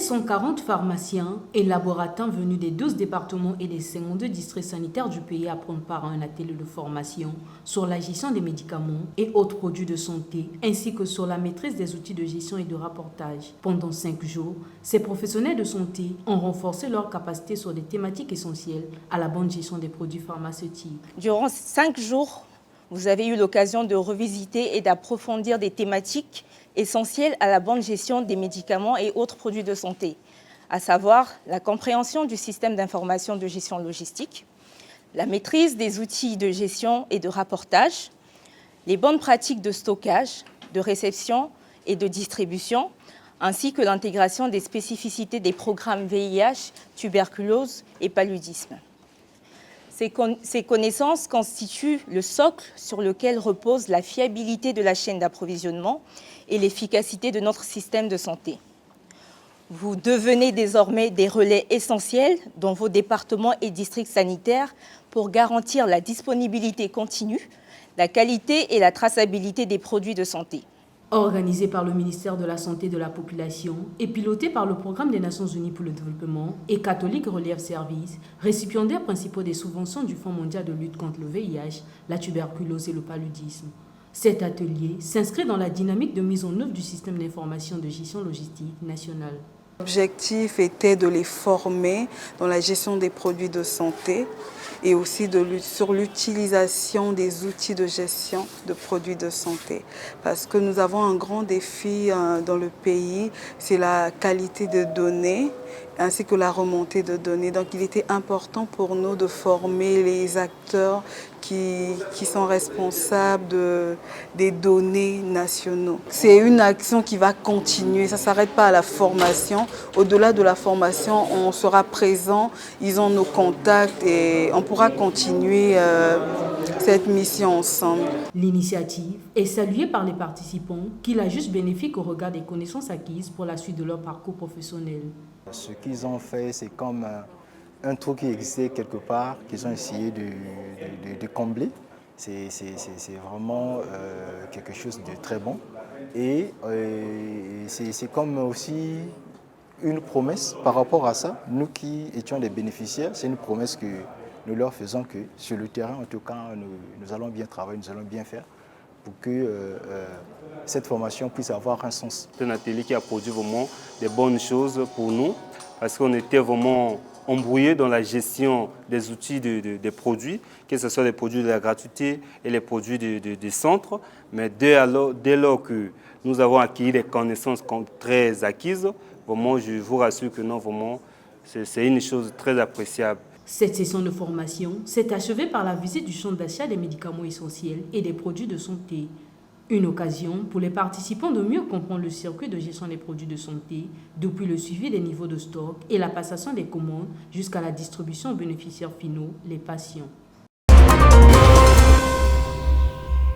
sont 40 pharmaciens et laborantins venus des 12 départements et des 52 districts sanitaires du pays à prendre part à un atelier de formation sur la gestion des médicaments et autres produits de santé, ainsi que sur la maîtrise des outils de gestion et de rapportage. Pendant 5 jours, ces professionnels de santé ont renforcé leurs capacités sur des thématiques essentielles à la bonne gestion des produits pharmaceutiques. Durant 5 jours, vous avez eu l'occasion de revisiter et d'approfondir des thématiques essentielles à la bonne gestion des médicaments et autres produits de santé, à savoir la compréhension du système d'information de gestion logistique, la maîtrise des outils de gestion et de rapportage, les bonnes pratiques de stockage, de réception et de distribution, ainsi que l'intégration des spécificités des programmes VIH, tuberculose et paludisme. Ces connaissances constituent le socle sur lequel repose la fiabilité de la chaîne d'approvisionnement et l'efficacité de notre système de santé. Vous devenez désormais des relais essentiels dans vos départements et districts sanitaires pour garantir la disponibilité continue, la qualité et la traçabilité des produits de santé. Organisé par le ministère de la Santé et de la Population et piloté par le Programme des Nations Unies pour le Développement et Catholic Relief Service, récipiendaires principaux des subventions du Fonds mondial de lutte contre le VIH, la tuberculose et le paludisme. Cet atelier s'inscrit dans la dynamique de mise en œuvre du système d'information de gestion logistique national. L'objectif était de les former dans la gestion des produits de santé et aussi sur l'utilisation des outils de gestion de produits de santé. Parce que nous avons un grand défi dans le pays, c'est la qualité de données ainsi que la remontée de données. Donc il était important pour nous de former les acteurs qui sont responsables des données nationaux. C'est une action qui va continuer, ça ne s'arrête pas à la formation. Au-delà de la formation, on sera présent, ils ont nos contacts et on pourra continuer cette mission ensemble. L'initiative est saluée par les participants qui la jugent bénéfique au regard des connaissances acquises pour la suite de leur parcours professionnel. Ce qu'ils ont fait, c'est comme un trou qui existait quelque part, qu'ils ont essayé de combler. C'est vraiment quelque chose de très bon. Et c'est comme aussi une promesse par rapport à ça. Nous qui étions des bénéficiaires, c'est une promesse que nous leur faisons que sur le terrain, en tout cas, nous allons bien travailler, nous allons bien faire pour que cette formation puisse avoir un sens. C'est un atelier qui a produit vraiment des bonnes choses pour nous parce qu'on était vraiment embrouillés dans la gestion des outils des produits, que ce soit les produits de la gratuité et les produits des centres. Mais dès lors que nous avons acquis des connaissances très acquises, vraiment, je vous rassure que non, vraiment, c'est une chose très appréciable. Cette session de formation s'est achevée par la visite du centre d'achat des médicaments essentiels et des produits de santé. Une occasion pour les participants de mieux comprendre le circuit de gestion des produits de santé, depuis le suivi des niveaux de stock et la passation des commandes jusqu'à la distribution aux bénéficiaires finaux, les patients.